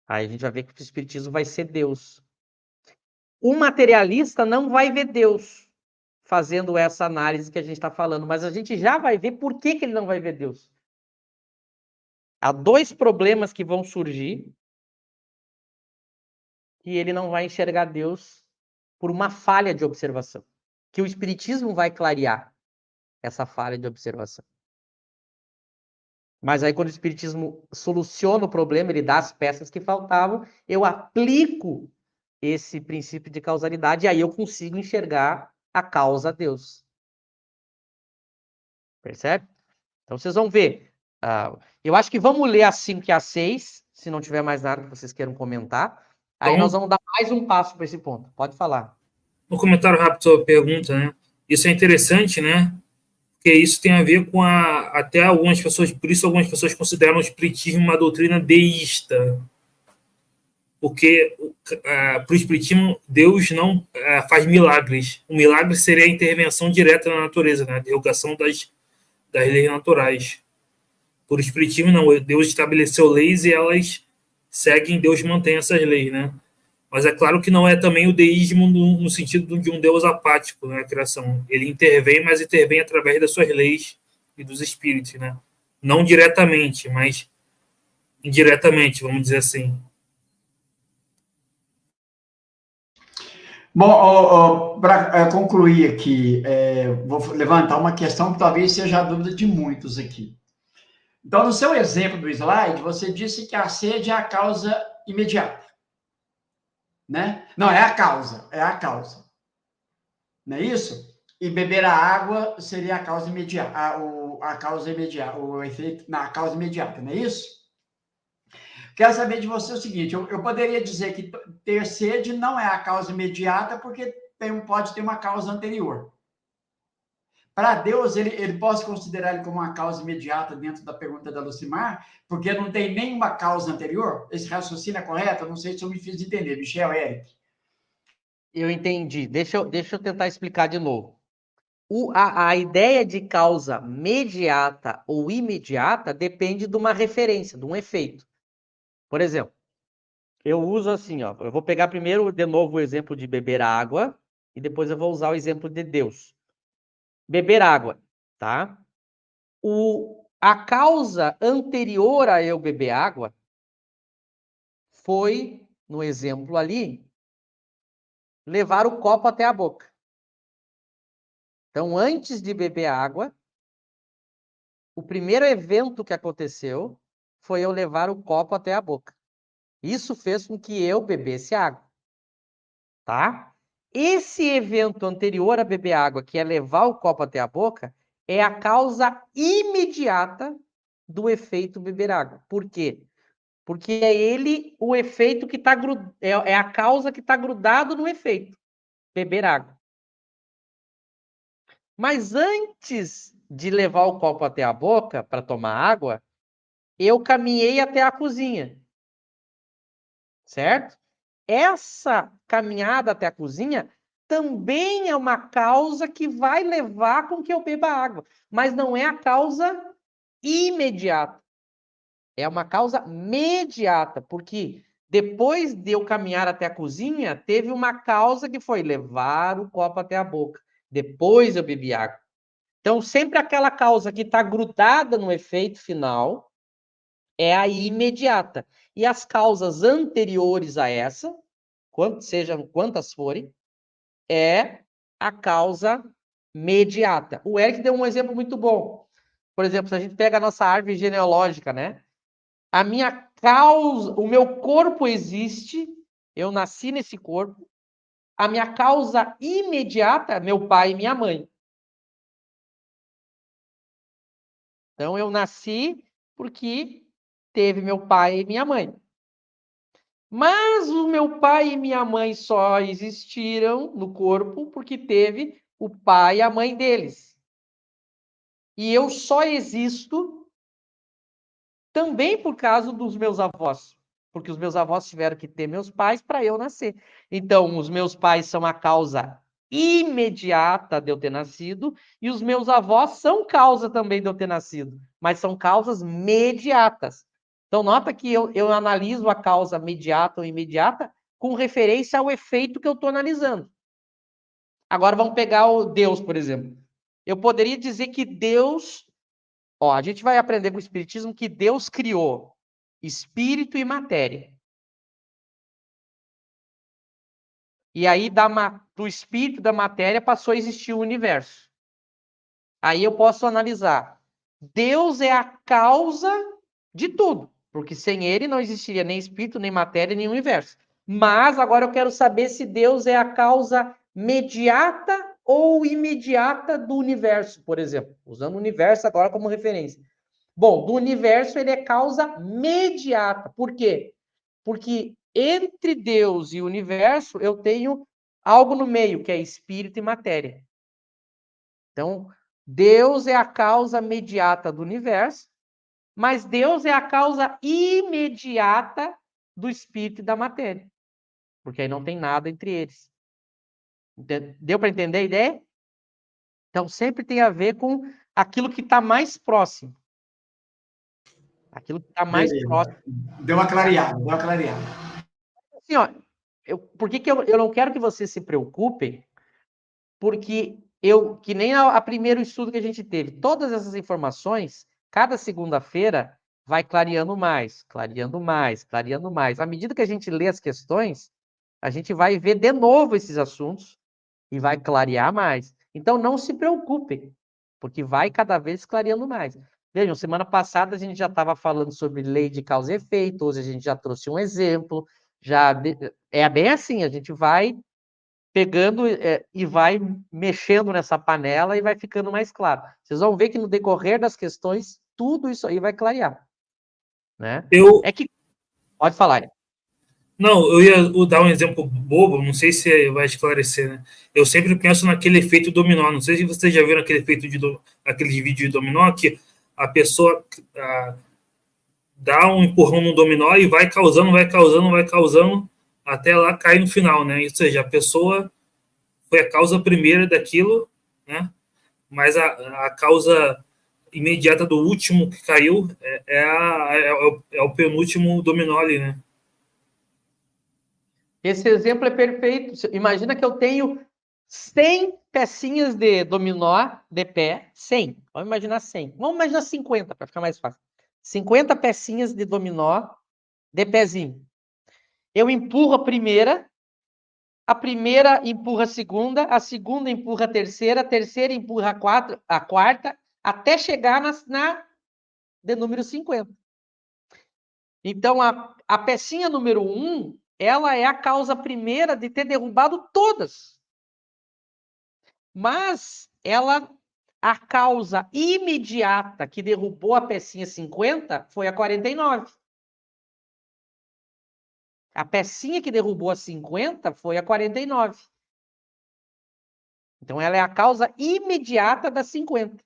Aí a gente vai ver que o espiritismo vai ser Deus. O materialista não vai ver Deus fazendo essa análise que a gente está falando, mas a gente já vai ver por que ele não vai ver Deus. Há dois problemas que vão surgir e ele não vai enxergar Deus por uma falha de observação, que o espiritismo vai clarear essa falha de observação. Mas aí quando o espiritismo soluciona o problema, ele dá as peças que faltavam, eu aplico esse princípio de causalidade e aí eu consigo enxergar a causa Deus. Percebe? Então vocês vão ver. Eu acho que vamos ler a 5 e a 6, se não tiver mais nada que vocês queiram comentar. Aí nós vamos dar mais um passo para esse ponto. Pode falar. Um comentário rápido sobre a pergunta, né? Isso é interessante, né? Porque isso tem a ver com até algumas pessoas, por isso algumas pessoas consideram o espiritismo uma doutrina deísta. Porque para o espiritismo, Deus não faz milagres. O milagre seria a intervenção direta na natureza, né? A derrogação das leis naturais. Por espiritismo, não. Deus estabeleceu leis e elas seguem, Deus mantém essas leis, né? Mas é claro que não é também o deísmo no sentido de um Deus apático na criação. Ele intervém, mas intervém através das suas leis e dos espíritos, né? Não diretamente, mas indiretamente, vamos dizer assim. Bom, para concluir aqui, vou levantar uma questão que talvez seja a dúvida de muitos aqui. Então, no seu exemplo do slide, você disse que a sede é a causa imediata, né? Não, é a causa. Não é isso? E beber a água seria a causa imediata, a causa imediata, o efeito na causa imediata, não é isso? Quero saber de você o seguinte, eu poderia dizer que ter sede não é a causa imediata, porque pode ter uma causa anterior. Para Deus, ele pode considerar ele como uma causa imediata dentro da pergunta da Lucimar, porque não tem nenhuma causa anterior? Esse raciocínio é correto? Eu não sei se eu me fiz entender. Michel, Eric. Eu entendi. Deixa eu tentar explicar de novo. A ideia de causa mediata ou imediata depende de uma referência, de um efeito. Por exemplo, eu uso assim, ó. Eu vou pegar primeiro, de novo, o exemplo de beber água e depois eu vou usar o exemplo de Deus. Beber água, tá? A causa anterior a eu beber água foi, no exemplo ali, levar o copo até a boca. Então, antes de beber água, o primeiro evento que aconteceu foi eu levar o copo até a boca. Isso fez com que eu bebesse água, tá? Esse evento anterior a beber água, que é levar o copo até a boca, é a causa imediata do efeito beber água. Por quê? Porque é ele o efeito que está é a causa que está grudado no efeito, beber água. Mas antes de levar o copo até a boca para tomar água, eu caminhei até a cozinha. Certo? Essa caminhada até a cozinha também é uma causa que vai levar com que eu beba água, mas não é a causa imediata. É uma causa mediata, porque depois de eu caminhar até a cozinha, teve uma causa que foi levar o copo até a boca. Depois eu bebi água. Então, sempre aquela causa que está grudada no efeito final é a imediata. E as causas anteriores a essa, sejam quantas forem, é a causa mediata. O Eric deu um exemplo muito bom. Por exemplo, se a gente pega a nossa árvore genealógica, né? A minha causa, o meu corpo existe, eu nasci nesse corpo. A minha causa imediata é meu pai e minha mãe. Então, eu nasci porque teve meu pai e minha mãe. Mas o meu pai e minha mãe só existiram no corpo porque teve o pai e a mãe deles. E eu só existo também por causa dos meus avós, porque os meus avós tiveram que ter meus pais para eu nascer. Então, os meus pais são a causa imediata de eu ter nascido e os meus avós são causa também de eu ter nascido, mas são causas mediatas. Então, nota que eu analiso a causa imediata ou imediata com referência ao efeito que eu estou analisando. Agora, vamos pegar o Deus, por exemplo. Eu poderia dizer que Deus... Ó, a gente vai aprender com o Espiritismo que Deus criou espírito e matéria. E aí, do espírito da matéria, passou a existir o universo. Aí eu posso analisar. Deus é a causa de tudo, porque sem ele não existiria nem espírito, nem matéria, nem universo. Mas agora eu quero saber se Deus é a causa mediata ou imediata do universo, por exemplo. Usando o universo agora como referência. Bom, do universo ele é causa mediata. Por quê? Porque entre Deus e o universo eu tenho algo no meio, que é espírito e matéria. Então, Deus é a causa mediata do universo, mas Deus é a causa imediata do espírito e da matéria. Porque aí não tem nada entre eles. Deu para entender a ideia? Então, sempre tem a ver com aquilo que está mais próximo. Aquilo que está mais próximo. Deu uma clareada, deu uma clareada. Assim, ó, por que eu não quero que vocês se preocupem? Porque que nem a primeiro estudo que a gente teve, todas essas informações, cada segunda-feira, vai clareando mais, clareando mais, clareando mais. À medida que a gente lê as questões, a gente vai ver de novo esses assuntos e vai clarear mais. Então, não se preocupem, porque vai cada vez clareando mais. Vejam, semana passada a gente já estava falando sobre lei de causa e efeito, hoje a gente já trouxe um exemplo, é bem assim, a gente vai pegando e vai mexendo nessa panela e vai ficando mais claro. Vocês vão ver que no decorrer das questões, tudo isso aí vai clarear. Né? É que... Pode falar. Não, eu ia dar um exemplo bobo, não sei se vai esclarecer, né? Eu sempre penso naquele efeito dominó. Não sei se vocês já viram aquele efeito aqueles vídeos de dominó, que a pessoa dá um empurrão no dominó e vai causando, até lá cair no final, né? Ou seja, a pessoa foi a causa primeira daquilo, né? Mas a causa imediata do último que caiu é o penúltimo dominó ali, né? Esse exemplo é perfeito. Imagina que eu tenho 100 pecinhas de dominó de pé, 100. Vamos imaginar 100. Vamos imaginar 50 para ficar mais fácil. 50 pecinhas de dominó de pezinho. Eu empurro a primeira empurra a segunda empurra a terceira empurra a quarta, até chegar de número 50. Então, a pecinha número 1, ela é a causa primeira de ter derrubado todas. Mas a causa imediata que derrubou a pecinha 50 foi a 49. A pecinha que derrubou a 50 foi a 49. Então, ela é a causa imediata da 50.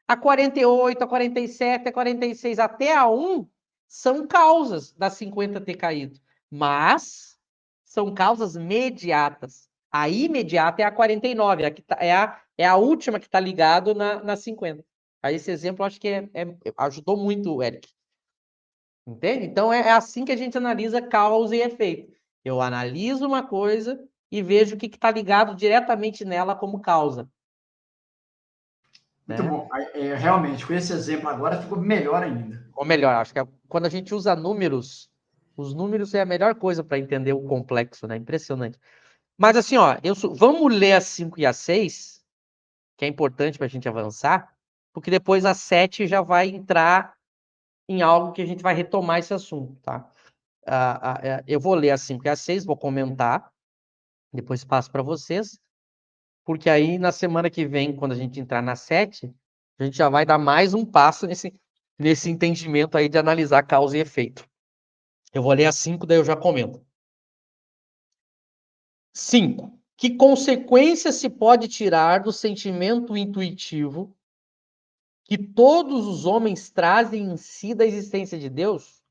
A 48, a 47, a 46, até a 1 são causas da 50 ter caído. Mas são causas mediatas. A imediata é a 49, é a última que está ligada na 50. Aí esse exemplo, eu acho que ajudou muito o Eric. Entende? Então, é assim que a gente analisa causa e efeito. Eu analiso uma coisa e vejo o que está ligado diretamente nela como causa. Muito bom. Realmente, com esse exemplo agora, ficou melhor ainda. Ou melhor, acho que quando a gente usa números, os números é a melhor coisa para entender o complexo, né? Impressionante. Mas assim, ó, vamos ler a 5 e a 6, que é importante para a gente avançar, porque depois a 7 já vai entrar em algo que a gente vai retomar esse assunto, tá? Eu vou ler a 5 e a 6, vou comentar, depois passo para vocês, porque aí na semana que vem, quando a gente entrar na 7, a gente já vai dar mais um passo nesse entendimento aí de analisar causa e efeito. Eu vou ler a 5, daí eu já comento. 5. Que consequência se pode tirar do sentimento intuitivo que todos os homens trazem em si da existência de Deus?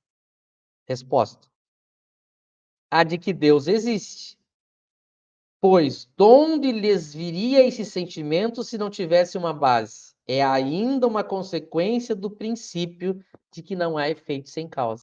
Resposta. A de que Deus existe. Pois, de onde lhes viria esse sentimento se não tivesse uma base? É ainda uma consequência do princípio de que não há efeito sem causa.